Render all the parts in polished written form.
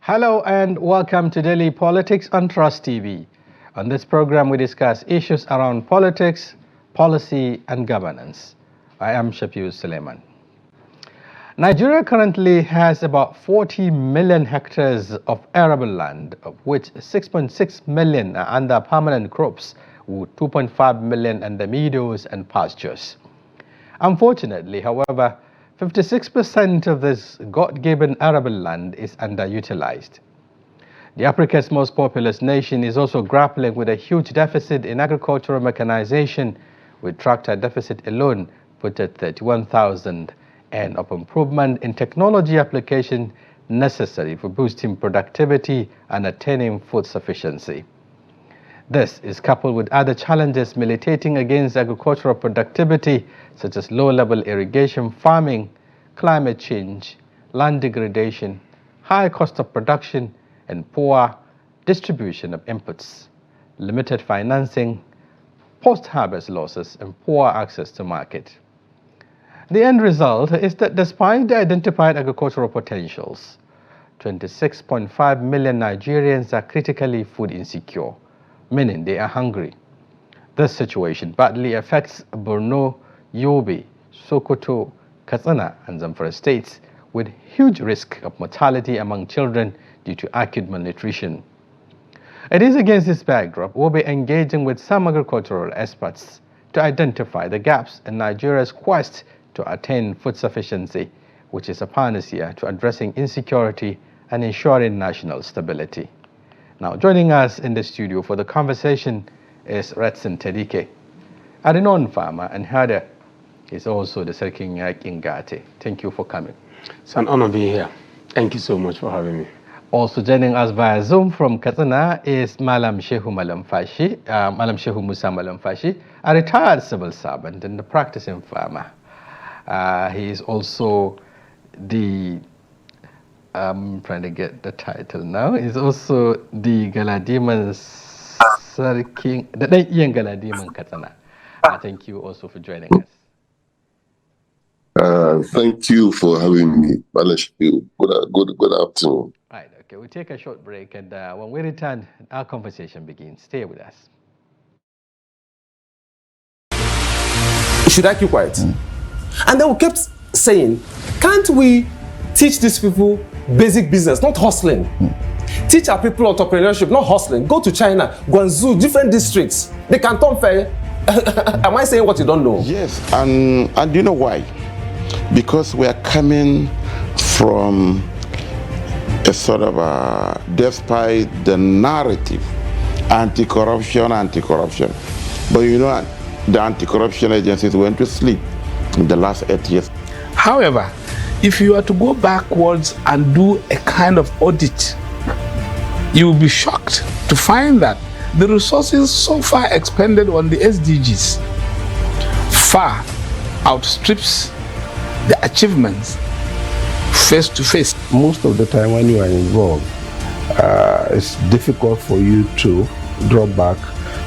Hello and welcome to Daily Politics on Trust TV. On this program, we discuss issues around politics, policy, and governance. I am Shafiu Suleiman. Nigeria currently has about 40 million hectares of arable land, of which 6.6 million are under permanent crops, with 2.5 million under meadows and pastures. Unfortunately, however, 56% of this God-given arable land is underutilized. The Africa's most populous nation is also grappling with a huge deficit in agricultural mechanization, with tractor deficit alone put at 31,000, and of improvement in technology application necessary for boosting productivity and attaining food sufficiency. This is coupled with other challenges militating against agricultural productivity, such as low-level irrigation farming, climate change, land degradation, high cost of production, and poor distribution of inputs, limited financing, post-harvest losses, and poor access to market. The end result is that despite the identified agricultural potentials, 26.5 million Nigerians are critically food insecure, meaning they are hungry. This situation badly affects Borno, Yobe, Sokoto, Katsina, and Zamfara states, with huge risk of mortality among children due to acute malnutrition. It is against this backdrop we'll be engaging with some agricultural experts to identify the gaps in Nigeria's quest to attain food sufficiency, which is a panacea to addressing insecurity and ensuring national stability. Now, joining us in the studio for the conversation is Redson Tedike, a renowned farmer and herder. He's also the Serkinyak Ingate. Thank you for coming. It's an honor being here. Thank you so much for having me. Also joining us via Zoom from Katsina is Malam Shehu Malamfashi, Malam Shehu Musa Malamfashi, a retired civil servant and a practicing farmer. He is also the I'm trying to get the title now. He's also the Galadiman Sarking, the Young Galadiman Katsina. Thank you also for joining us. Thank you for having me. Good afternoon. Right, okay, we'll take a short break, and when we return, our conversation begins. Stay with us. Should I keep quiet? And then we kept saying, can't we teach these people basic business, not hustling? Teach our people entrepreneurship, not hustling. Go to China, Guangzhou, different districts. They can turn fair. Am I saying what you don't know? Yes, and you know why? Because we are coming from a sort of despite the narrative, anti-corruption. But you know, the anti-corruption agencies went to sleep in the last 8 years. However, if you are to go backwards and do a kind of audit, you will be shocked to find that the resources so far expended on the SDGs far outstrips the achievements face to face. Most of the time when you are involved, it's difficult for you to draw back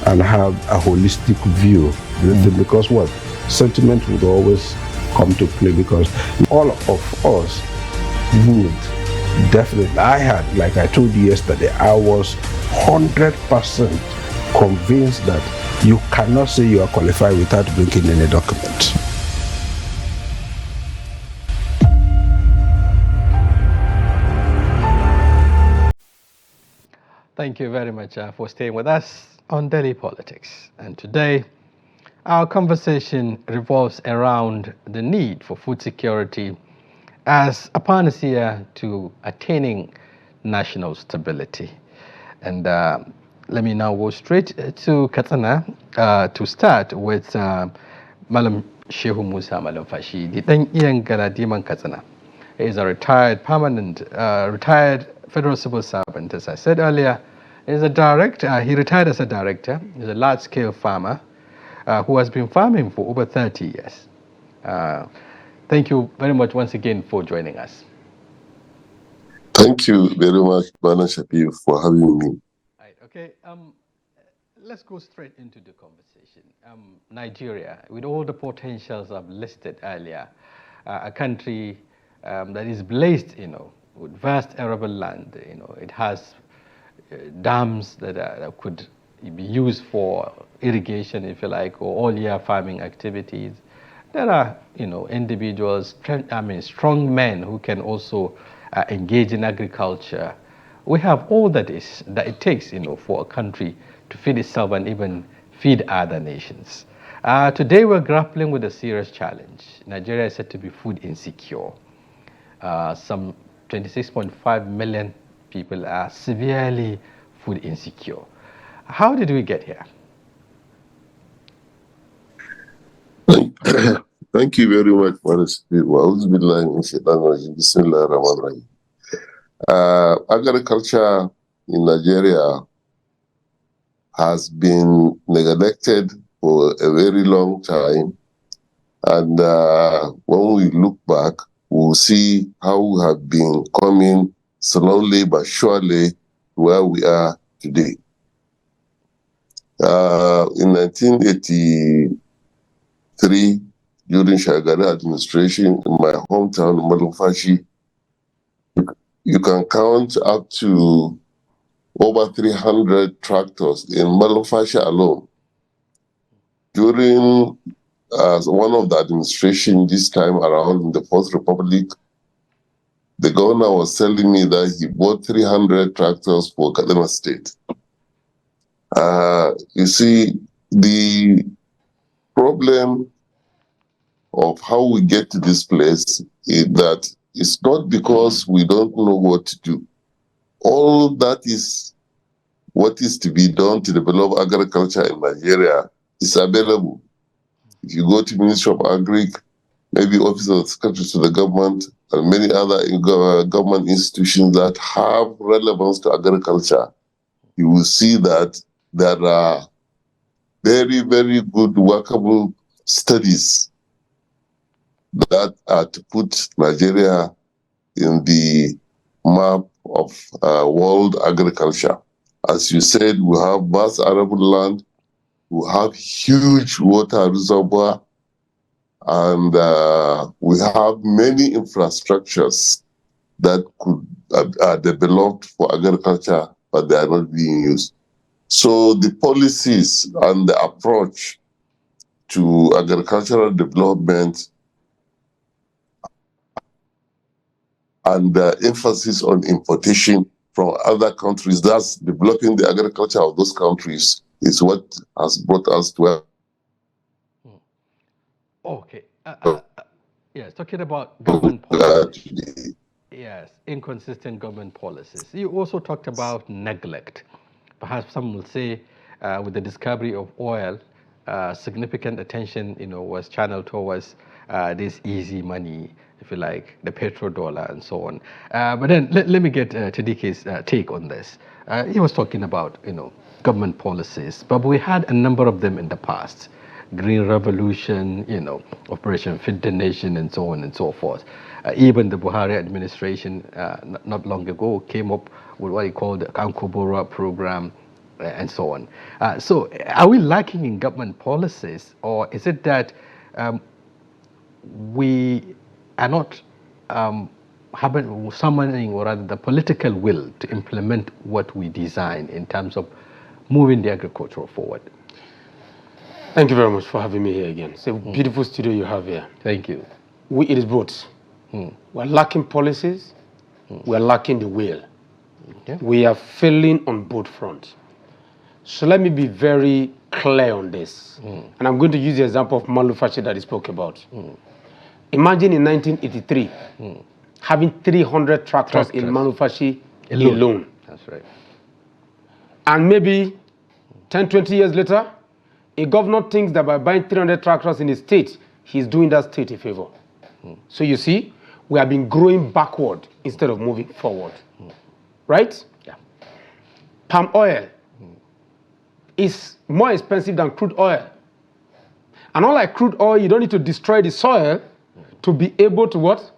and have a holistic view. Because what? Sentiment would always come to play, because all of us would definitely, I had, like I told you yesterday, I was 100% convinced that you cannot say you are qualified without bringing any document. Thank you very much for staying with us on Daily Politics. And today, our conversation revolves around the need for food security as a panacea to attaining national stability. And let me now go straight to Katsina to start with Malam Shehu Musa Malamfashi, the Iyan Galadiman Katsina. He is a retired federal civil servant, as I said earlier. He's a director. He retired as a director. He's a large-scale farmer who has been farming for over 30 years. Thank you very much once again for joining us. Thank you very much, Bana Shafiu, for having me. Right, okay, let's go straight into the conversation. Nigeria, with all the potentials I've listed earlier, a country that is blessed, with vast arable land. It has dams that could be used for irrigation, if you like, or all-year farming activities. There are, individuals, strong men who can also engage in agriculture. We have all that it takes, for a country to feed itself and even feed other nations. Today we're grappling with a serious challenge. Nigeria is said to be food insecure. Some 26.5 million people are severely food insecure. How did we get here? Thank you very much for this. Agriculture in Nigeria has been neglected for a very long time. And when we look back, we'll see how we have been coming slowly but surely to where we are today. In 1983, during Shagari administration in my hometown, Malumfashi, you can count up to over 300 tractors in Malumfashi alone. During one of the administration this time around in the Fourth Republic, the governor was telling me that he bought 300 tractors for Kaduna State. You see, the problem of how we get to this place is that it's not because we don't know what to do. All that is what is to be done to develop agriculture in Nigeria is available. If you go to Ministry of Agri, maybe Office of the Secretary to the government, and many other government institutions that have relevance to agriculture, you will see that there are very, very good workable studies that are to put Nigeria in the map of world agriculture. As you said, we have vast arable land, we have huge water reservoir, and we have many infrastructures that could are developed for agriculture, but they are not being used. So the policies and the approach to agricultural development and the emphasis on importation from other countries, thus developing the agriculture of those countries, is what has brought us to where. Okay. Yes, talking about government policies. Yes, inconsistent government policies. You also talked about neglect. Perhaps some will say with the discovery of oil, significant attention was channeled towards this easy money, if you like, the petrodollar and so on. But then let me get Tadike's take on this. He was talking about government policies, but we had a number of them in the past. Green Revolution, Operation Feed the Nation, and so on and so forth. Even the Buhari administration not long ago came up with what he called the Kankobora program, and so on. So are we lacking in government policies, or is it that we are not summoning, or rather the political will to implement what we design in terms of moving the agriculture forward? Thank you very much for having me here again. It's a beautiful studio you have here. Thank you. It is both. We're lacking policies, we're lacking the will. Okay. We are failing on both fronts. So let me be very clear on this. And I'm going to use the example of Malufashi that he spoke about. Imagine in 1983, having 300 tractors in Malufashi alone. That's right. And maybe 10, 20 years later, a governor thinks that by buying 300 tractors in his state, he's doing that state a favor. So you see, we have been growing backward instead of moving forward. Right? Yeah. Palm oil is more expensive than crude oil. And unlike crude oil, you don't need to destroy the soil to be able to what?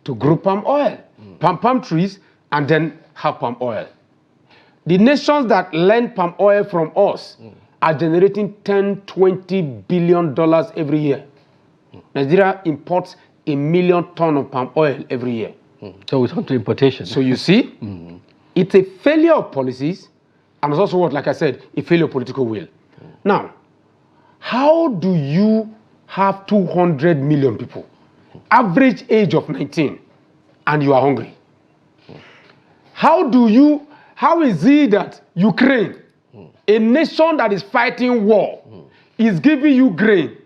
To grow palm oil, palm trees, and then have palm oil. The nations that lend palm oil from us are generating $10, $20 billion every year. Nigeria imports 1 million tons of palm oil every year. So it's on to importation. So you see, it's a failure of policies, and it's also what, like I said, a failure of political will. Now, how do you have 200 million people, average age of 19, and you are hungry? How is it that Ukraine, a nation that is fighting war, is giving you grain,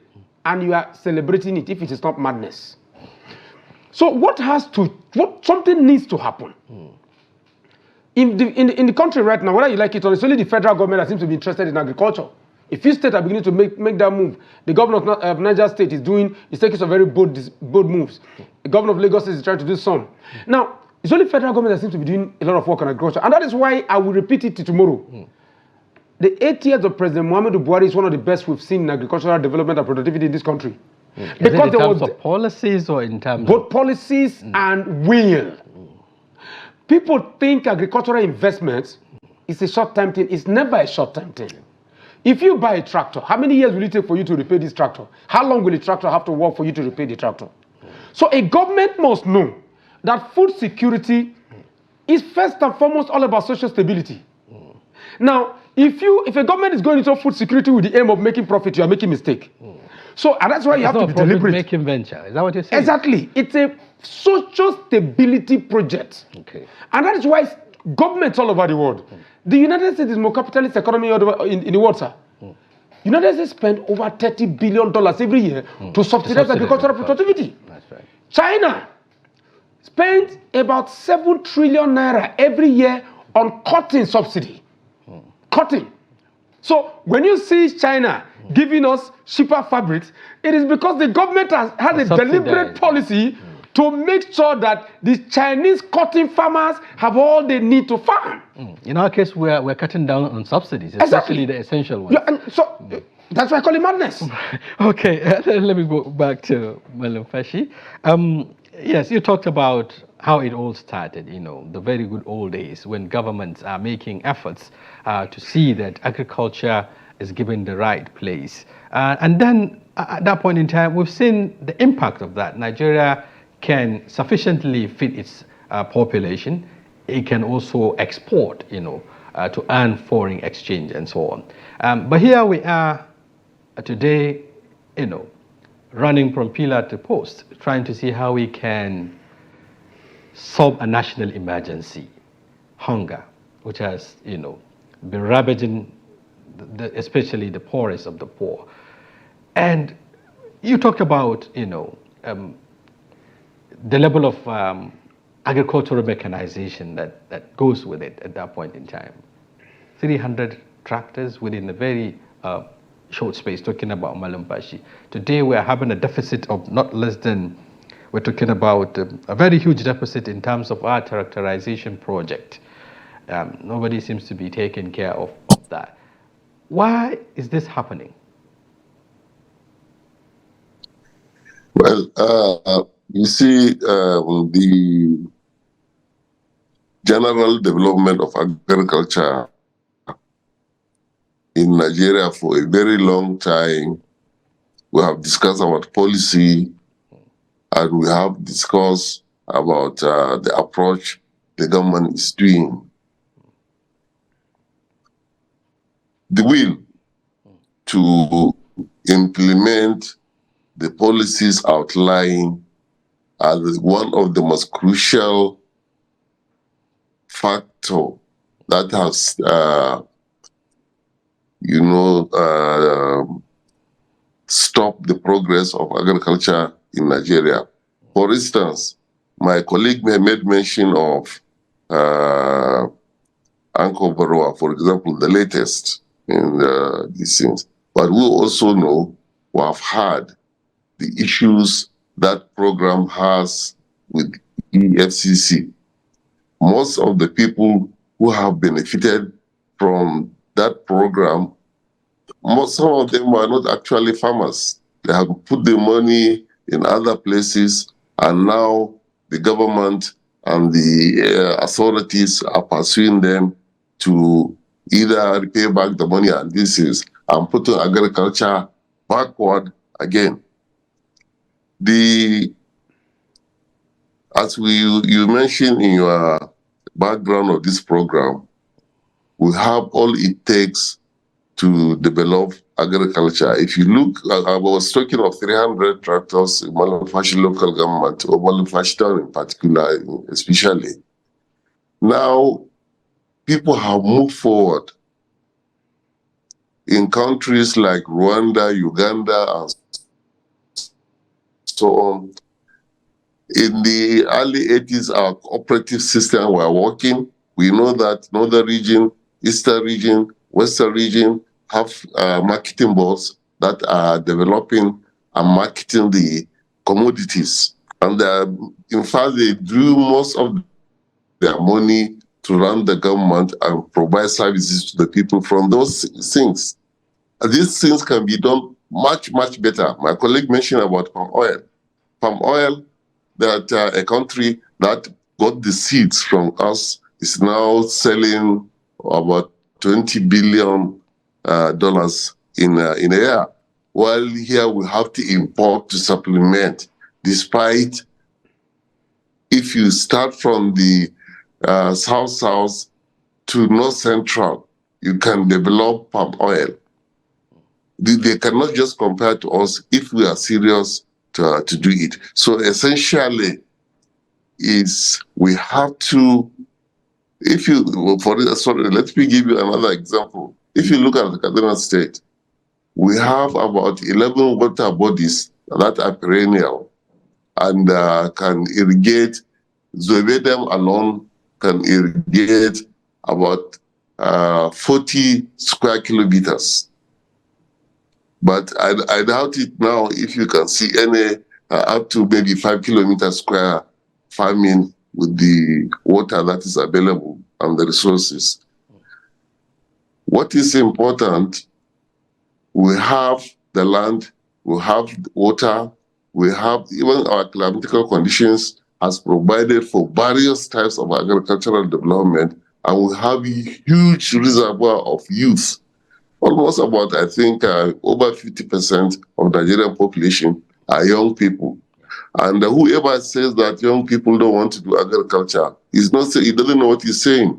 and you are celebrating it if it is not madness? So something needs to happen. In the country right now, whether you like it or not, it's only the federal government that seems to be interested in agriculture. A few states are beginning to make that move. The governor of Niger State is taking some very bold moves. The governor of Lagos is trying to do some. Now, it's only federal government that seems to be doing a lot of work on agriculture. And that is why I will repeat it tomorrow. The 8 years of President Muhammadu Buhari is one of the best we've seen in agricultural development and productivity in this country. Because in terms of policies or in terms both policies and will. People think agricultural investments is a short-term thing. It's never a short-term thing. If you buy a tractor, how many years will it take for you to repair this tractor? How long will the tractor have to work for you to repair the tractor? So a government must know that food security is first and foremost all about social stability. Now, if a government is going into food security with the aim of making profit, you are making a mistake. So, and that's why you have to be deliberate. Making venture. Is that what you're saying? Exactly. It's a social stability project. Okay. And that is why governments all over the world, the United States is the most capitalist economy in the world, sir. United States spend over $30 billion every year to subsidize agricultural productivity. That's right. China spends about 7 trillion naira every year on cotton subsidy. Cotton. So when you see China giving us cheaper fabrics, it is because the government has a deliberate policy to make sure that the Chinese cotton farmers have all they need to farm. In our case, we're cutting down on subsidies, especially the essential ones. Yeah, and so that's why I call it madness. Okay, let me go back to Malam Fashi. Yes, you talked about how it all started, the very good old days when governments are making efforts to see that agriculture is given the right place. And then at that point in time, we've seen the impact of that. Nigeria can sufficiently feed its population. It can also export, to earn foreign exchange and so on. But here we are today, running from pillar to post, trying to see how we can solve a national emergency, hunger, which has, been ravaging especially the poorest of the poor. And you talked about, the level of agricultural mechanization that goes with it at that point in time. 300 tractors within a very short space, talking about Malam Fashi. Today we are having a deficit of not less than, we're talking about a very huge deficit in terms of our characterization project. Nobody seems to be taking care of that. Why is this happening? Well, you see, the general development of agriculture in Nigeria for a very long time, we have discussed about policy, and we have discussed about the approach the government is doing. The will to implement the policies outlined as one of the most crucial factor that has, stopped the progress of agriculture in Nigeria. For instance, my colleague made mention of Anko Baroa, for example, the latest in these things. But we also know, we have had the issues that program has with EFCC. Most of the people who have benefited from that program, some of them are not actually farmers. They have put the money in other places, and now the government and the authorities are pursuing them to either repay back the money, and putting agriculture backward again. As as you mentioned in your background of this program, we have all it takes to develop agriculture. If you look, I was talking of 300 tractors in Malumfashi local government, or Malumfashi town in particular, especially. Now, people have moved forward in countries like Rwanda, Uganda, and so on. In the early 80s, our cooperative system were working. We know that Northern region, Eastern region, Western region have marketing boards that are developing and marketing the commodities. And in fact, they drew most of their money to run the government and provide services to the people from those things. And these things can be done much, much better. My colleague mentioned about palm oil. Palm oil, that a country that got the seeds from us is now selling about $20 billion in a year. While here we have to import to supplement, despite if you start from the south to north central, you can develop palm oil. They cannot just compare to us if we are serious to do it. So essentially, is we have to, if you, let me give you another example. If you look at the Kaduna State, we have about 11 water bodies that are perennial and can irrigate. Zoebedem alone can irrigate about 40 square kilometers. But I doubt it now if you can see any up to maybe 5 kilometers square farming with the water that is available and the resources. What is important, we have the land, we have water, we have even our climatical conditions has provided for various types of agricultural development, and we have a huge reservoir of youth. Almost about, I think, over 50% of the Nigerian population are young people. And whoever says that young people don't want to do agriculture, he doesn't know what he's saying.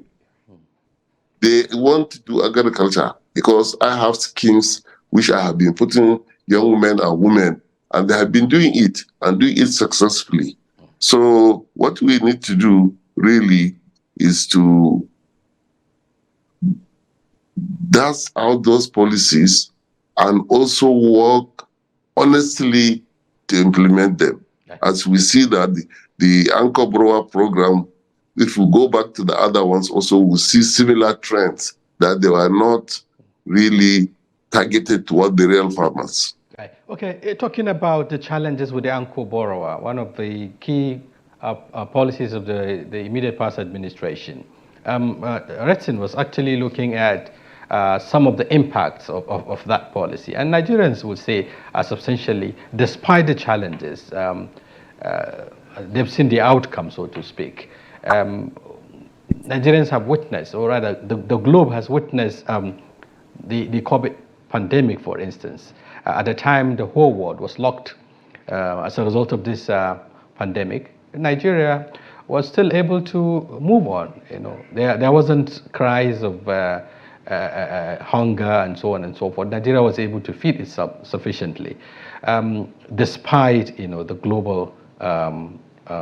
They want to do agriculture because I have schemes which I have been putting young men and women, and they have been doing it and doing it successfully. So what we need to do really is to dust out those policies and also work honestly to implement them. As we see that the Anchor Grower program, if we go back to the other ones also, we see similar trends that they were not really targeted toward the real farmers. Right. Okay, talking about the challenges with the Anchor Borrower, one of the key policies of the immediate past administration, Redson was actually looking at some of the impacts of that policy. And Nigerians would say substantially, despite the challenges, they've seen the outcome, so to speak. Nigerians have witnessed, or rather the globe has witnessed the COVID pandemic, for instance. At the time, the whole world was locked as a result of this pandemic. Nigeria was still able to move on. You know, there wasn't cries of hunger and so on and so forth. Nigeria was able to feed itself sufficiently, despite the global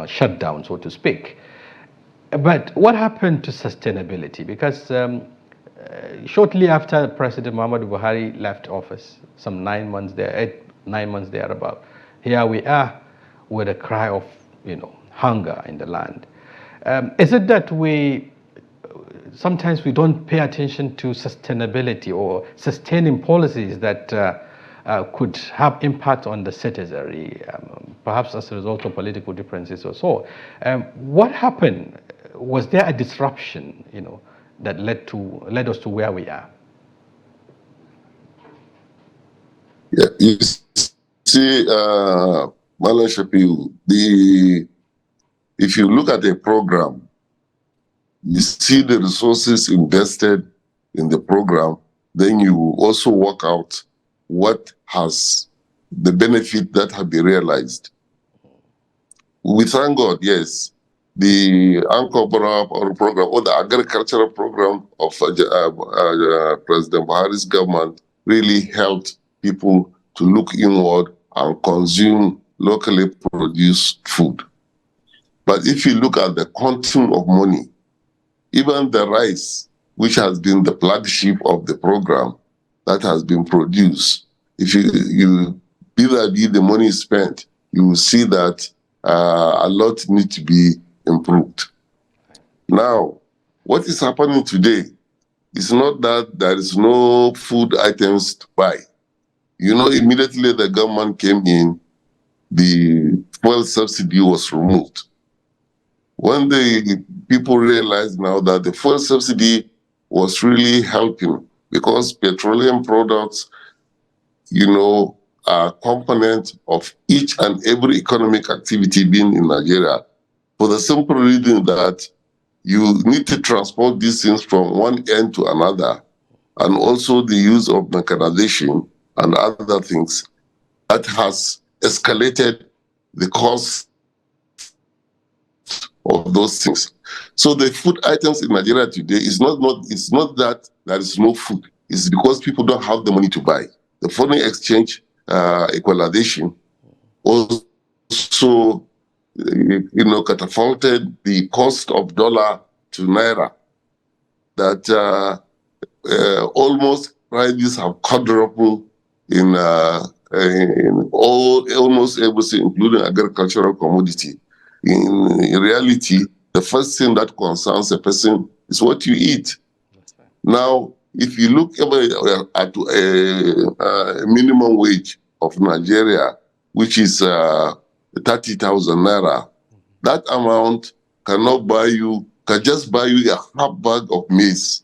shutdown, so to speak. But what happened to sustainability? Because shortly after President Muhammadu Buhari left office, some 9 months thereabout, here we are with a cry of hunger in the land. Is it that sometimes we don't pay attention to sustainability or sustaining policies that could have impact on the citizenry, perhaps as a result of political differences or so? What happened? Was there a disruption, that led us to where we are? Yeah, you see, Malan Shafiu, if you look at a program, you see the resources invested in the program, then you also work out what has the benefit that have been realized. We thank God, yes, the Anchor program or the agricultural program of President Buhari's government really helped people to look inward and consume locally produced food. But if you look at the quantum of money, even the rice, which has been the flagship of the program that has been produced, if you vis-a-vis the money spent, you will see that a lot needs to be improved. Now, what is happening today is not that there is no food items to buy. You know, immediately the government came in, the fuel subsidy was removed. When the people realized now that the fuel subsidy was really helping, because petroleum products, you know, are a component of each and every economic activity being in Nigeria, for the simple reason that you need to transport these things from one end to another, and also the use of mechanization and other things that has escalated the cost of those things. So the food items in Nigeria today is not that there is no food. It's because people don't have the money to buy. The foreign exchange equalization also, catapulted the cost of dollar to naira. That almost prices have quadrupled in almost everything, including agricultural commodity. In reality, the first thing that concerns a person is what you eat. Now, if you look at a minimum wage of Nigeria, which is 30,000 naira, that amount can just buy you a half bag of maize,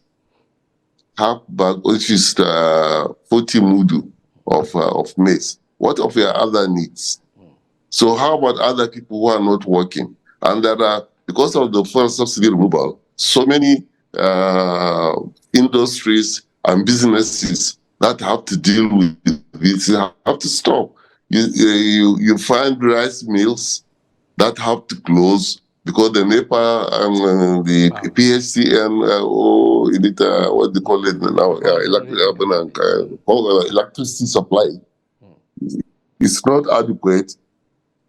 which is 40 mudu of maize. What of your other needs? So how about other people who are not working? And there are, because of the fuel subsidy removal, so many industries and businesses that have to deal with this have to stop. You find rice mills that have to close because the NEPA and the PHCN, what they call it now, electricity supply is not adequate,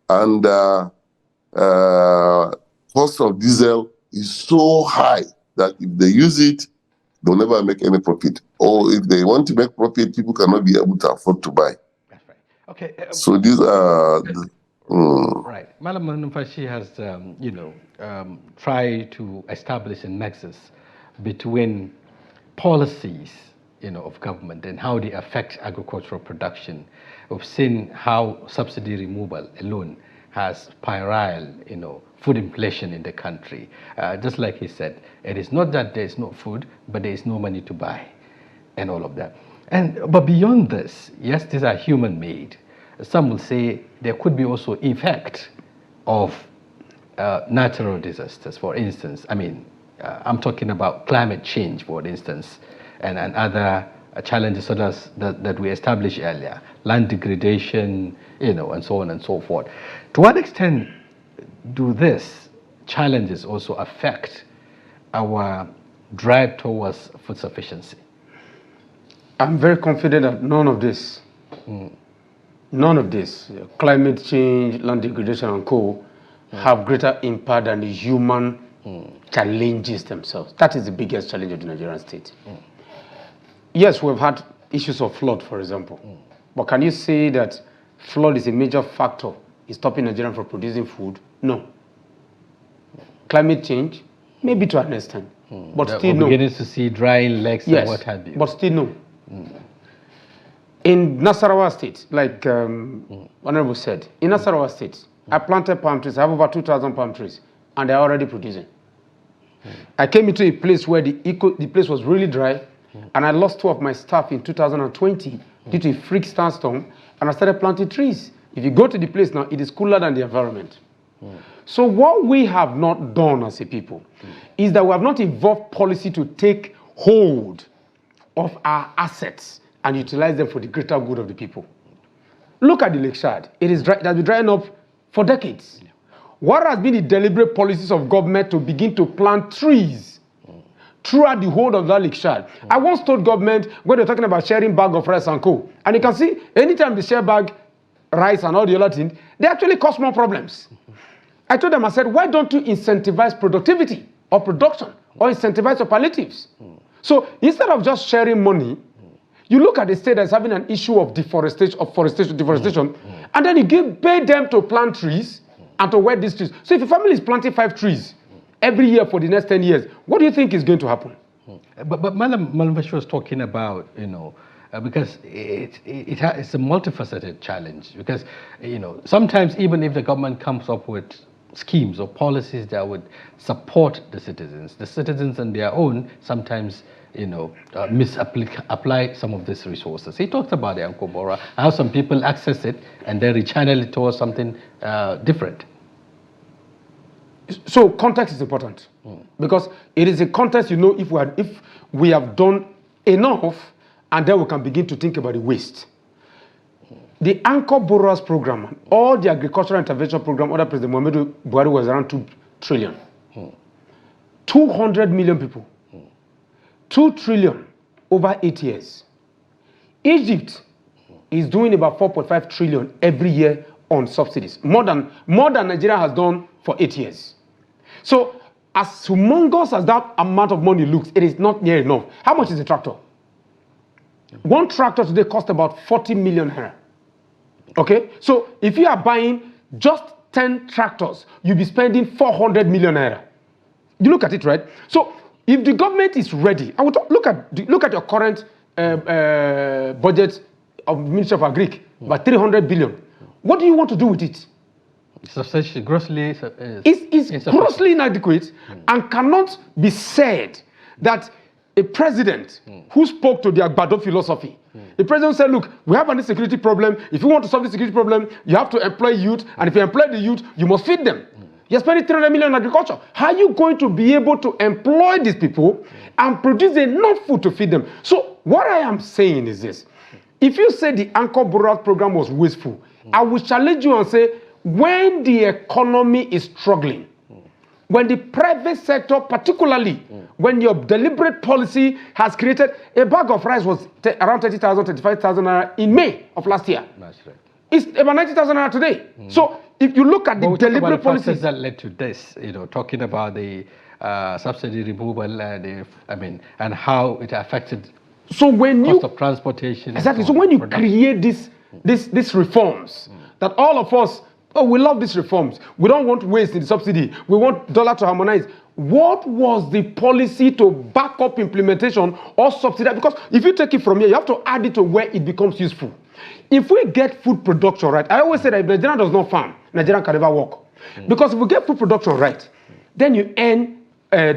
and cost of diesel is so high that if they use it, they'll never make any profit. Or if they want to make profit, people cannot be able to afford to buy. That's right. Okay. So these are right. Madam Manumfashi has, tried to establish a nexus between policies, of government and how they affect agricultural production. We've seen how subsidy removal alone has spiraled, food inflation in the country. Just like he said, it is not that there is no food, but there is no money to buy, and all of that. But beyond this, yes, these are human-made. Some will say there could be also effect of natural disasters. For instance, I'm talking about climate change, for instance, and other challenges such as that we established earlier, land degradation, and so on and so forth. To what extent do these challenges also affect our drive towards food sufficiency? I'm very confident that none of this, climate change, land degradation, and co, have greater impact than the human challenges themselves. That is the biggest challenge of the Nigerian state. Yes, we've had issues of flood, for example. But can you say that flood is a major factor in stopping Nigerians from producing food? No. Climate change, maybe to an extent, but still no. We're beginning to see drying lakes and what have you. But still no. In Nasarawa State, like Honorable said, in Nasarawa State, I planted palm trees. I have over 2,000 palm trees, and they're already producing. I came into a place where the place was really dry, and I lost 2 of my staff in 2020 due to a freak sandstorm, and I started planting trees. If you go to the place now, it is cooler than the environment. So what we have not done as a people is that we have not evolved policy to take hold of our assets and utilize them for the greater good of the people. Look at the Lake Chad. It has been drying up for decades. what has been the deliberate policies of government to begin to plant trees throughout the whole of that Lake Chad? I once told government when they're talking about sharing bag of rice and co. And you can see anytime they share bag, rice and all the other things, they actually cause more problems. I told them, I said, why don't you incentivize productivity or production or incentivize superlatives? So instead of just sharing money, you look at the state that's having an issue of deforestation, and then you pay them to plant trees and to wet these trees. So if a family is planting 5 trees every year for the next 10 years, what do you think is going to happen? But Madam Malumfashi was talking about, because it's a multifaceted challenge. Because, sometimes even if the government comes up with schemes or policies that would support the citizens on their own sometimes misapply some of these resources. He talked about the Ankobora, how some people access it and then rechannel it towards something different. So context is important because it is a context, if we have done enough, and then we can begin to think about the waste. The Anchor Borrowers Program, all the agricultural intervention program under President Muhammadu Buhari was around 2 trillion. 200 million people. 2 trillion over 8 years. Egypt is doing about 4.5 trillion every year on subsidies. More than Nigeria has done for 8 years. So as humongous as that amount of money looks, it is not near enough. How much is a tractor? One tractor today costs about 40 million naira. Okay, so if you are buying just 10 tractors, you'll be spending 400 million naira. You look at it, right? So if the government is ready, I would look at your current budget of Ministry of Agric, about 300 billion. What do you want to do with it? It's grossly it's grossly inadequate and cannot be said that a president who spoke to the Agbado philosophy, the president said, look, we have a security problem. If you want to solve the security problem, you have to employ youth. And if you employ the youth, you must feed them. You're spending 300 million on agriculture. How are you going to be able to employ these people and produce enough food to feed them? So what I am saying is this. If you say the Anchor Borrowers Program was wasteful, I will challenge you and say, when the economy is struggling, when the private sector, particularly when your deliberate policy has created, a bag of rice was around 30,000, 35,000 naira in May of last year. That's right. It's about 90,000 naira today. So if you look at the deliberate policies that led to this, talking about the subsidy removal, and how it affected cost of transportation. Exactly. So when you create these reforms, that all of us, we love these reforms. We don't want waste in the subsidy. We want dollar to harmonize. What was the policy to back up implementation or subsidize? Because if you take it from here, you have to add it to where it becomes useful. If we get food production right, I always say that if Nigeria does not farm, Nigeria can never work. Because if we get food production right, then you earn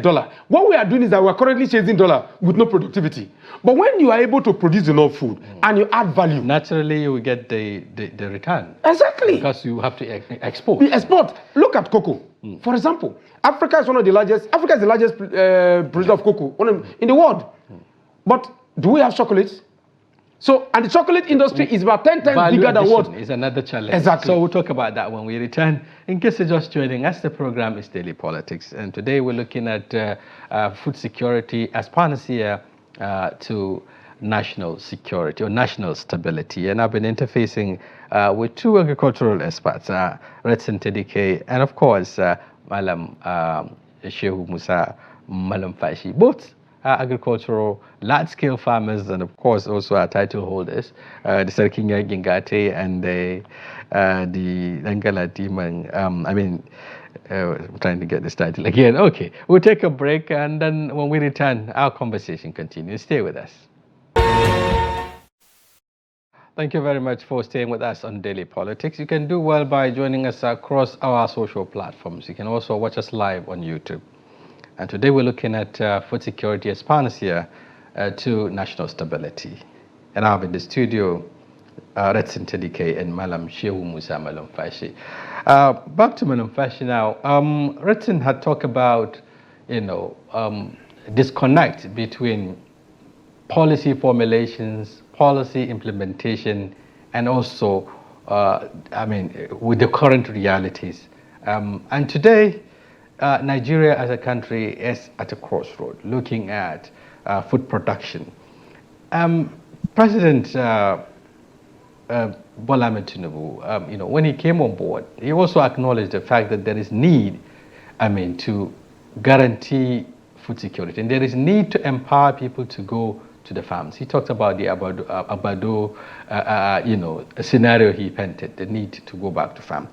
dollar. What we are doing is that we're currently chasing dollar with no productivity. But when you are able to produce enough food and you add value, naturally you will get the return. Exactly. Because you have to export. We export. Look at cocoa. For example, Africa is the largest producer of cocoa in the world. But do we have chocolate? So, and the chocolate industry is about 10 times bigger than what? Is another challenge. Exactly. So we'll talk about that when we return. In case you're just joining us, the program is Daily Politics. And today we're looking at food security as panacea to national security or national stability. And I've been interfacing with 2 agricultural experts, Redson Tedike and of course, Malam Shehu Musa Malumfashi, both agricultural, large-scale farmers, and of course also our title holders, the Sarkinya Gingate and the Dangala Demon. I'm trying to get this title again. Okay, we'll take a break, and then when we return, our conversation continues. Stay with us. Thank you very much for staying with us on Daily Politics. You can do well by joining us across our social platforms. You can also watch us live on YouTube. And today we're looking at food security as panacea to national stability. And I have in the studio Redson Tedike and Malam Shehu Musa Malumfashi. Back to Malumfashi now. Redson had talked about, disconnect between policy formulations, policy implementation, and also, with the current realities And today, Nigeria as a country is at a crossroad, looking at food production. President Bola Ahmed Tinubu, when he came on board, he also acknowledged the fact that there is need, to guarantee food security, and there is need to empower people to go to the farms. He talked about the Abado, scenario he painted, the need to go back to farm.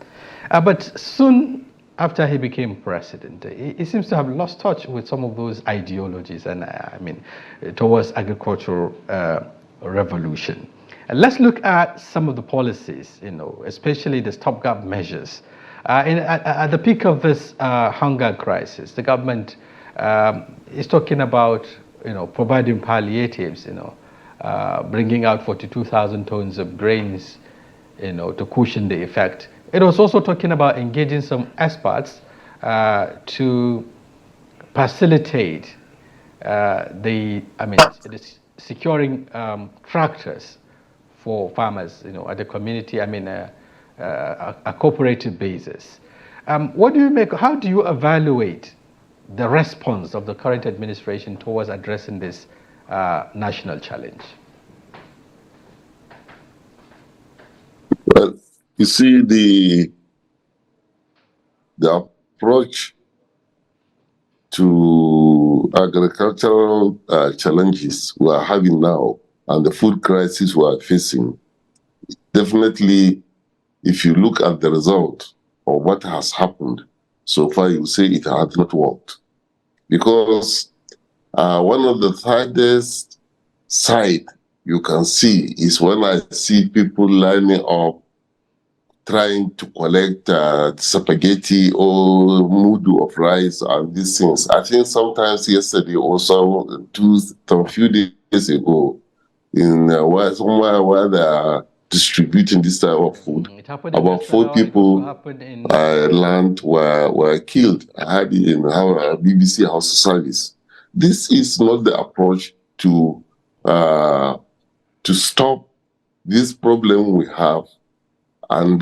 But soon after he became president, he seems to have lost touch with some of those ideologies and, towards agricultural revolution. And let's look at some of the policies, especially the stopgap measures. At the peak of this hunger crisis, the government is talking about, providing palliatives, bringing out 42,000 tons of grains, to cushion the effect. It was also talking about engaging some experts to facilitate securing tractors for farmers, at the community, a cooperative basis. What do you make? How do you evaluate the response of the current administration towards addressing this national challenge? Well, you see, the approach to agricultural challenges we are having now and the food crisis we are facing, definitely, if you look at the result of what has happened so far, you say it has not worked. Because one of the hardest side you can see is when I see people lining up trying to collect spaghetti or mudu of rice and these things. I think sometimes yesterday or some few days ago, in somewhere where they are distributing this type of food, about 4 people land were killed. I had it in our BBC House Service. This is not the approach to stop this problem we have and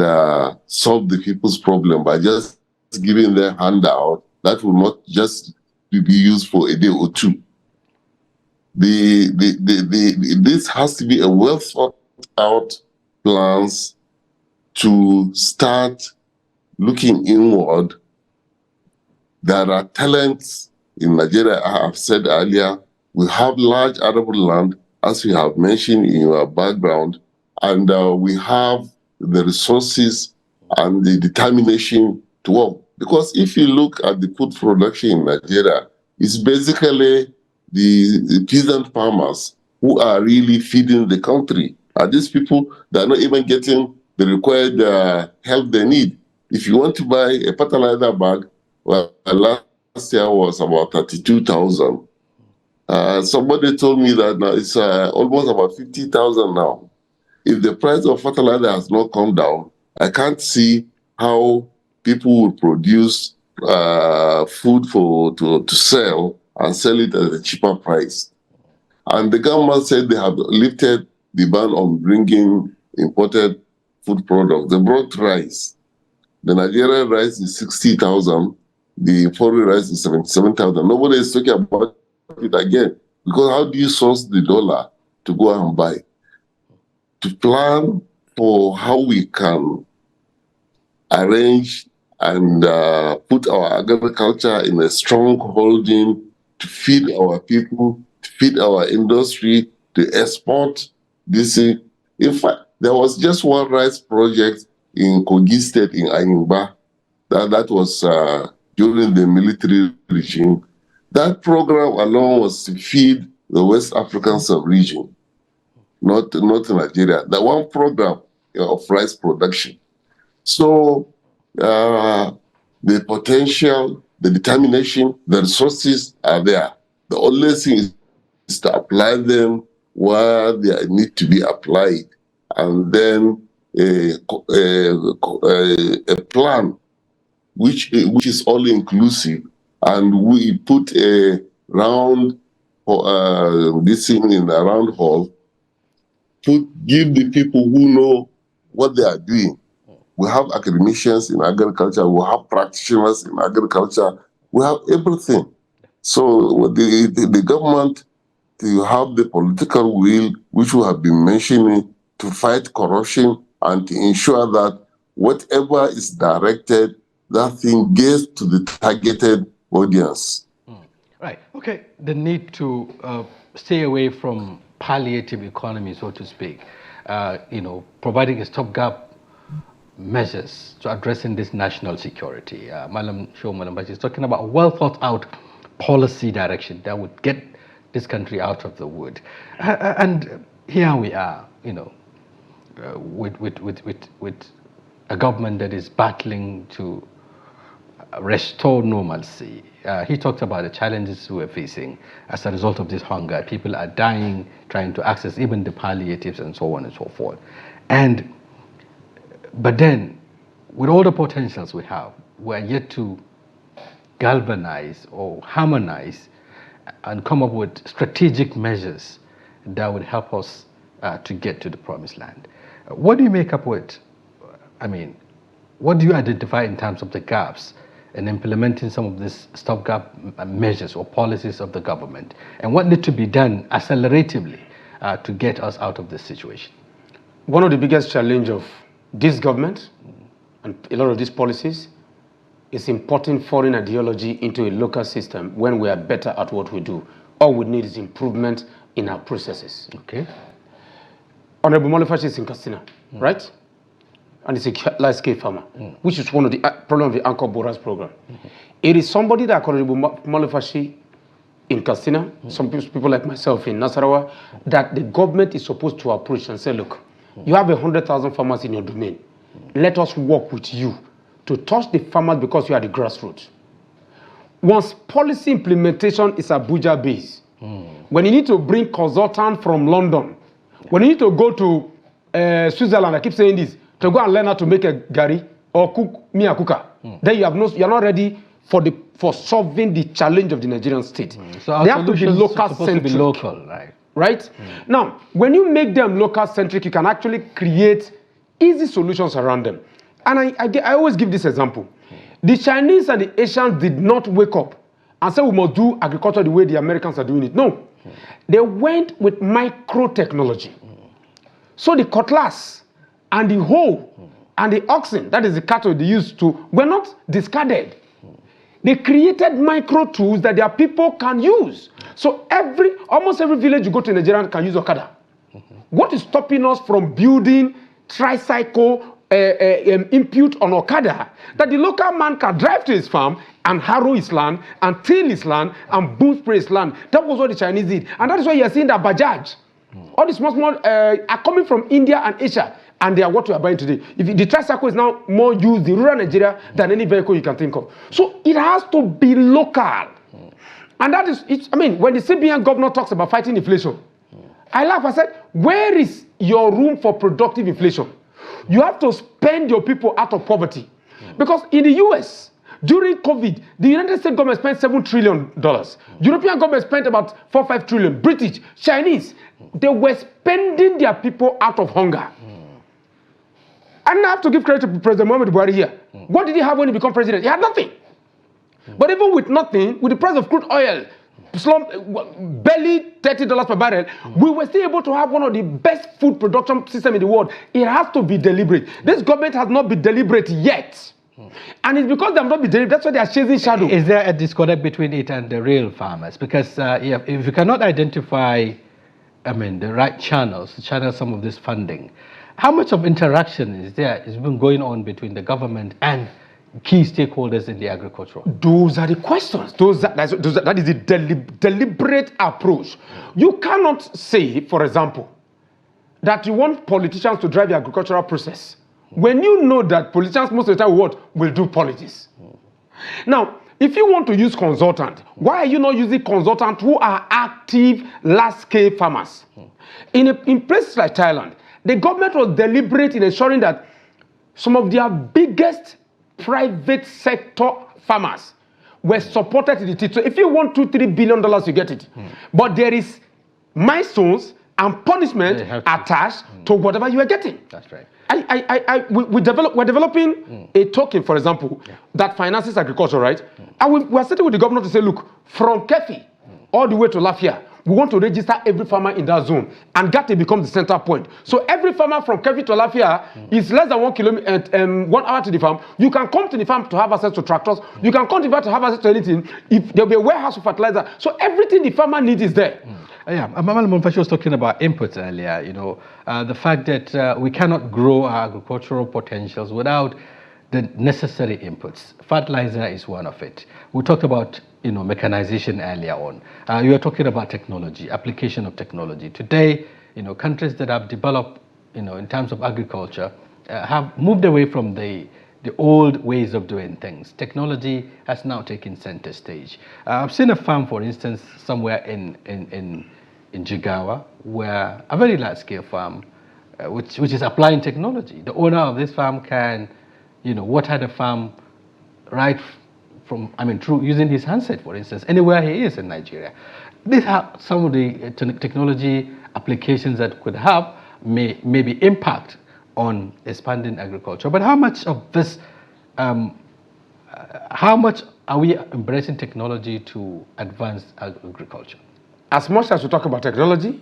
solve the people's problem by just giving them handout. That will not just be used for a day or two. This has to be a well thought out plans to start looking inward. There are talents in Nigeria. I have said earlier, we have large arable land, as we have mentioned in your background, and we have the resources and the determination to work. Because if you look at the food production in Nigeria, it's basically the peasant farmers who are really feeding the country. And these people, they're not even getting the required help they need. If you want to buy a fertilizer bag, well, last year was about 32,000. Somebody told me that now it's almost about 50,000 now. If the price of fertilizer has not come down, I can't see how people will produce food to sell and sell it at a cheaper price. And the government said they have lifted the ban on bringing imported food products. They brought rice. The Nigerian rice is 60,000. The foreign rice is 77,000. Nobody is talking about it again. Because how do you source the dollar to go and buy? To plan for how we can arrange and put our agriculture in a strong holding to feed our people, to feed our industry, to export this. In fact, there was just one rice project in Kogi State in Ayimba. That was during the military regime. That program alone was to feed the West African sub-region, not Nigeria. The one program of rice production. So the potential, the determination, the resources are there. The only thing is to apply them where they need to be applied, and then a plan which is all inclusive, and we put a round this thing in a round hall. To give the people who know what they are doing We have academicians in agriculture. We have practitioners in agriculture. We have everything. So the government, to have the political will, which we have been mentioning, to fight corruption and to ensure that whatever is directed, that thing gets to the targeted audience. Right. Okay. The need to stay away from palliative economy, so to speak. Providing a stopgap measures to addressing this national security. Malam Bashi is talking about a well thought out policy direction that would get this country out of the wood. And here we are, with a government that is battling to restore normalcy. He talked about the challenges we're facing as a result of this hunger. People are dying, trying to access even the palliatives and so on and so forth. But then, with all the potentials we have, we're yet to galvanize or harmonize and come up with strategic measures that would help us to get to the promised land. What do you make up with? I mean, what do you identify in terms of the gaps in implementing some of these stopgap measures or policies of the government? And what needs to be done acceleratively to get us out of this situation? One of the biggest challenges of this government and a lot of these policies is importing foreign ideology into a local system when we are better at what we do. All we need is improvement in our processes. Okay. Honorable Molefashi is in Katsina, right? And it's a large-scale farmer, which is one of the problems of the Anchor Boras program. It is somebody that Honorable Molefashi in Katsina, some people like myself in Nasarawa, that the government is supposed to approach and say, look, you have 100,000 farmers in your domain. Let us work with you to touch the farmers because you are the grassroots. Once policy implementation is Abuja based, when you need to bring consultant from London, when you need to go to Switzerland, I keep saying this, to go and learn how to make a gari or cook miya kuka, then you are not ready for solving the challenge of the Nigerian state. So they have to be local centric. To be local, right? Right? Now, when you make them local centric, you can actually create easy solutions around them. And I always give this example. The Chinese and the Asians did not wake up and say we must do agriculture the way the Americans are doing it. No. They went with micro technology. So the cutlass and the hoe and the oxen, that is the cattle they used to, were not discarded. They created micro tools that their people can use. So almost every village you go to in Nigeria can use Okada. What is stopping us from building tricycle impute on Okada that the local man can drive to his farm and harrow his land and till his land and boom spray his land? That was what the Chinese did. And that is why you are seeing that Bajaj, all the small are coming from India and Asia, and they are what we are buying today. If the tricycle is now more used in rural Nigeria than any vehicle you can think of. So it has to be local. And that is, when the CBN governor talks about fighting inflation, I laugh. I said, where is your room for productive inflation? You have to spend your people out of poverty. Because in the US, during COVID, the United States government spent $7 trillion. European government spent about 4-5 trillion. British, Chinese, they were spending their people out of hunger. And I have to give credit to President Muhammad Buhari here. What did he have when he became president? He had nothing. But even with nothing, with the price of crude oil, barely $30 per barrel, we were still able to have one of the best food production systems in the world. It has to be deliberate. This government has not been deliberate yet. And it's because they have not been deliberate, that's why they are chasing shadow. Is there a disconnect between it and the real farmers? Because if you cannot identify, the right channels to channel some of this funding, how much of interaction is been going on between the government and key stakeholders in the agriculture? Those are the questions. That is the deliberate approach. You cannot say, for example, that you want politicians to drive the agricultural process when you know that politicians most of the time will do politics. Now, if you want to use consultant, why are you not using consultants who are active, large-scale farmers? In places like Thailand, the government was deliberate in ensuring that some of their biggest private sector farmers were supported in the teeth. So if you want $2-3 billion, you get it. But there is milestones and punishment attached to whatever you are getting. That's right. we're developing a token, for example, that finances agriculture, right? And we're sitting with the governor to say, look, from Kefi all the way to Lafia, we want to register every farmer in that zone, and Gate becomes the center point. So every farmer from Kefi to Lafia is less than 1 kilometer, 1 hour to the farm. You can come to the farm to have access to tractors. You can come to the farm to have access to anything. If there'll be a warehouse of fertilizer, so everything the farmer needs is there. Yeah, Mama Munfashi was talking about inputs earlier. You know, the fact that we cannot grow our agricultural potentials without the necessary inputs. Fertilizer is one of it. We talked about mechanization earlier on. You were talking about technology, application of technology. Today, countries that have developed, in terms of agriculture, have moved away from the old ways of doing things. Technology has now taken center stage. I've seen a farm, for instance, somewhere in Jigawa, where a very large-scale farm, which is applying technology. The owner of this farm can, water the farm right from, through using his handset, for instance, anywhere he is in Nigeria. These are some of the technology applications that could have maybe impact on expanding agriculture. But how much of this, how much are we embracing technology to advance agriculture? As much as we talk about technology,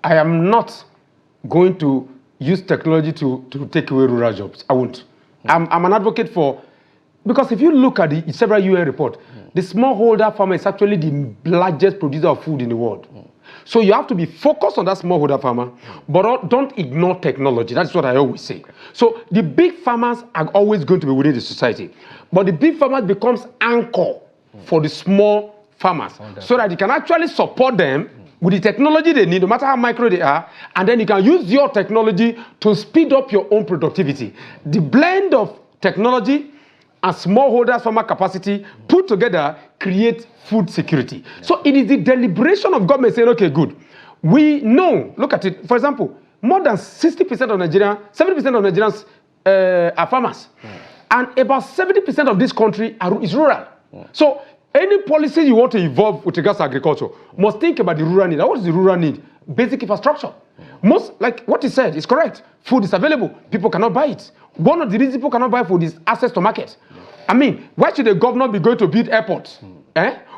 I am not going to use technology to take away rural jobs. I won't. I'm an advocate for, because if you look at the several UN report, the smallholder farmer is actually the largest producer of food in the world. So you have to be focused on that smallholder farmer, but don't ignore technology. That's what I always say. So the big farmers are always going to be within the society, but the big farmers becomes anchor for the small farmers, so that you can actually support them with the technology they need, no matter how micro they are, and then you can use your technology to speed up your own productivity. The blend of technology and smallholder farmer capacity put together create food security. So it is the deliberation of government saying, okay, good. We know, look at it, for example, more than 60% of Nigerians, 70% of Nigerians are farmers. And about 70% of this country is rural. So any policy you want to evolve with regards to agriculture must think about the rural need. What is the rural need? Basic infrastructure. Most, like what he said, is correct. Food is available. People cannot buy it. One of the reasons people cannot buy food is access to market. Why should the governor be going to build airports?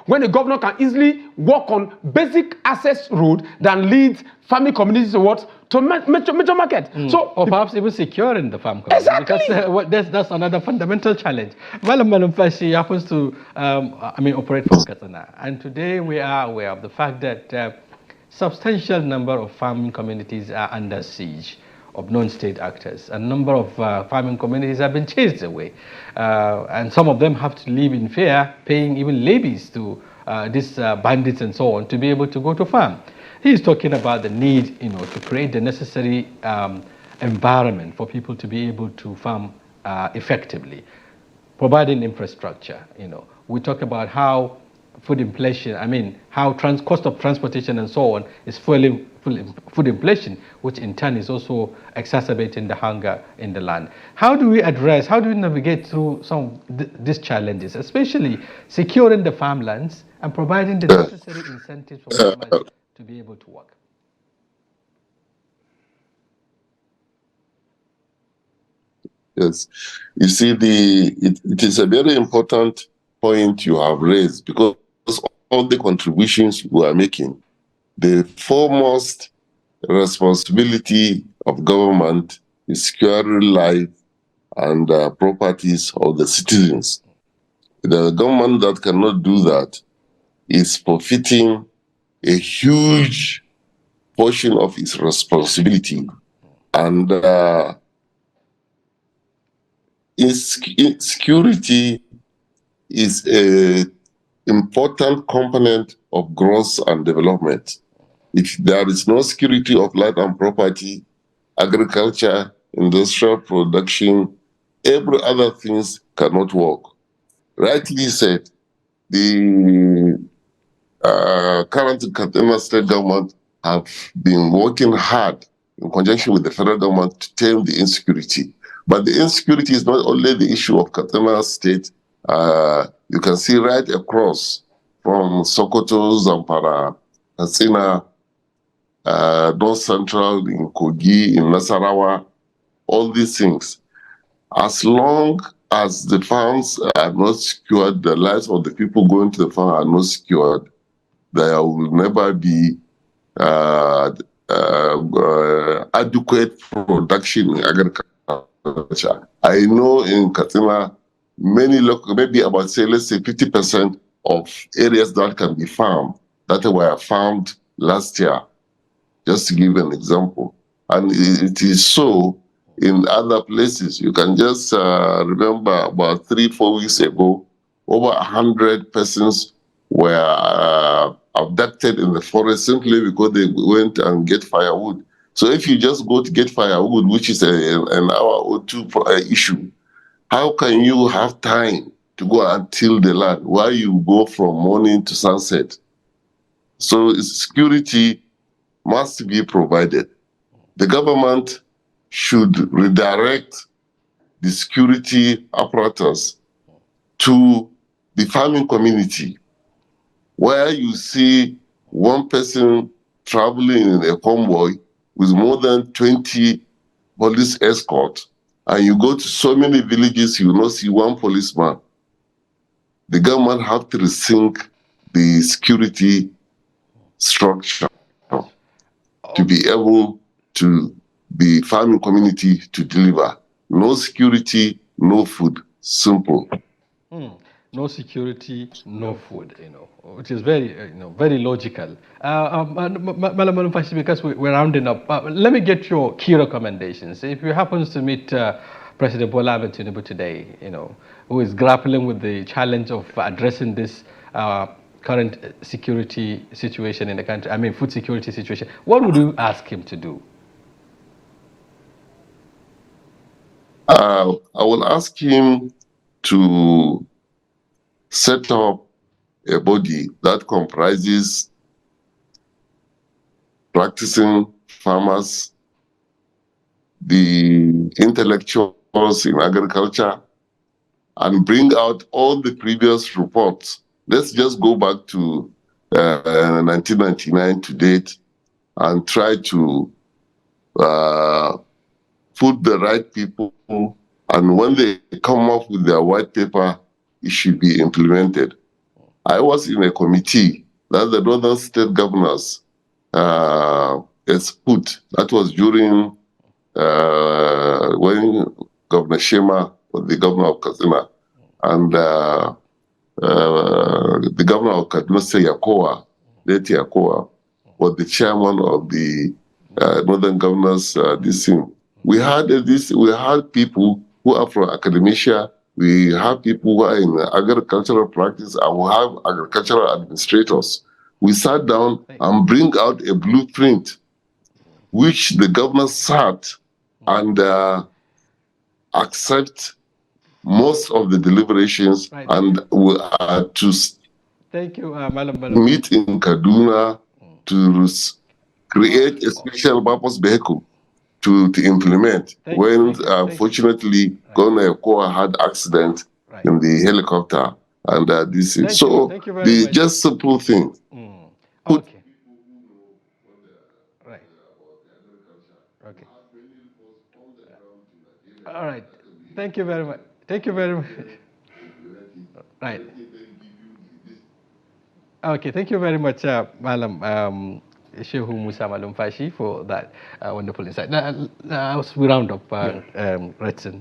When the governor can easily work on basic access road that leads farming communities to what? To major market. So, or perhaps even securing the farm community. Exactly. Because that's another fundamental challenge. Malam Fashi happens to operate from Katsina. And today we are aware of the fact that substantial number of farming communities are under siege of non-state actors. A number of farming communities have been chased away. And some of them have to live in fear, paying even levies to these bandits and so on to be able to go to farm. He's talking about the need, to create the necessary environment for people to be able to farm effectively, providing infrastructure. We talk about how food inflation, how cost of transportation and so on is fueling food inflation, which in turn is also exacerbating the hunger in the land. How do we navigate through some of these challenges, especially securing the farmlands and providing the necessary incentives for farmers to be able to work? Yes. You see, it is a very important point you have raised, because all the contributions we are making, the foremost responsibility of government is securing life and properties of the citizens. The government that cannot do that is forfeiting a huge portion of its responsibility. And security is an important component of growth and development. If there is no security of land and property, agriculture, industrial production, every other things cannot work. Rightly said, the current Kaduna state government have been working hard in conjunction with the federal government to tame the insecurity. But the insecurity is not only the issue of Kaduna state. You can see right across from Sokoto, Zamfara, Katsina, North Central, in Kogi, in Nasarawa, all these things. As long as the farms are not secured, the lives of the people going to the farm are not secured, there will never be adequate production in agriculture. I know in Katsina, many local, maybe about, say, let's say 50% of areas that can be farmed, that were farmed last year, just to give an example. And it is so in other places. You can just remember about 3-4 weeks ago, over 100 persons were abducted in the forest simply because they went and get firewood. So if you just go to get firewood, which is an hour or two issue, how can you have time to go and till the land while you go from morning to sunset? So security must be provided. The government should redirect the security apparatus to the farming community, where you see one person traveling in a convoy with more than 20 police escorts, and you go to so many villages, you will not see one policeman. The government have to rethink the security structure to be able to the farming community to deliver. No security, no food. Simple. No security, no food, which is very, very logical. Madam Malumfashi, because we're rounding up, let me get your key recommendations. If you happen to meet President Bola Ahmed Tinubu today, who is grappling with the challenge of addressing this current security situation in the country, I mean food security situation, what would you ask him to do? I will ask him to set up a body that comprises practicing farmers, the intellectuals in agriculture, and bring out all the previous reports. Let's just go back to 1999 to date and try to put the right people, and when they come up with their white paper, it should be implemented. I was in a committee that the Northern State governors has put. That was during when Governor Shema was the governor of Katsina, and the governor of Kaduna State, Leti Yakowa, was the chairman of the Northern Governors this thing. We had people who are from academia, we have people who are in agricultural practice, and we have agricultural administrators. We sat down and bring out a blueprint, which the governor sat and accept most of the deliberations, and we are to Thank you, meet in Kaduna to create a special purpose vehicle to implement. Fortunately, Governor Yakowa had accident in the helicopter, and this is so the just simple thing. Okay. Right. Okay. All right. Thank you very much. Thank you very much. Right. Okay. Thank you very much, Malam. Shehu Musa Malumfashi, for that wonderful insight. Now, as we round up, Redson,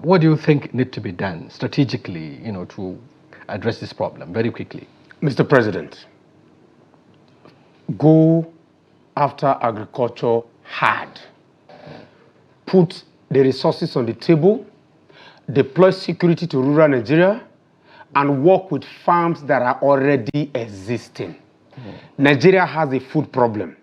what do you think need to be done strategically, to address this problem very quickly? Mr. President, go after agriculture hard. Put the resources on the table, deploy security to rural Nigeria, and work with farms that are already existing. Nigeria has a food problem.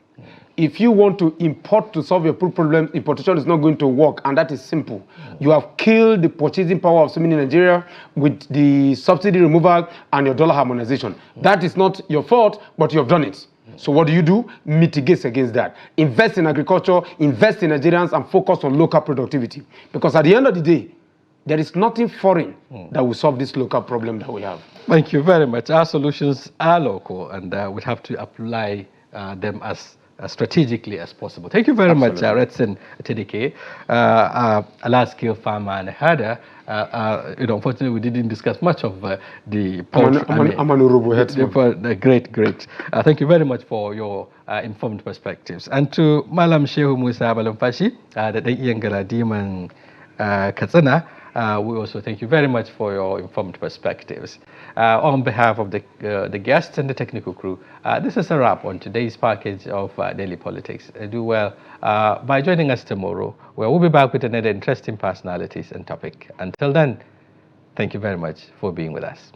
If you want to import to solve your food problem, importation is not going to work, and that is simple. You have killed the purchasing power of so many in Nigeria with the subsidy removal and your dollar harmonization. That is not your fault, but you have done it. So what do? Mitigate against that. Invest in agriculture, invest in Nigerians, and focus on local productivity. Because at the end of the day, there is nothing foreign that will solve this local problem that we have. Thank you very much. Our solutions are local, and we have to apply them as strategically as possible. Thank you very much, Redson Tidike, a large-scale farmer and a herder. Unfortunately, we didn't discuss much of the great. Thank you very much for your informed perspectives. And to Malam Shehu Musa Balamfashi, the Iyangala Katsina, we also thank you very much for your informed perspectives. On behalf of the guests and the technical crew, this is a wrap on today's package of Daily Politics. Do well by joining us tomorrow, where we'll be back with another interesting personalities and topic. Until then, thank you very much for being with us.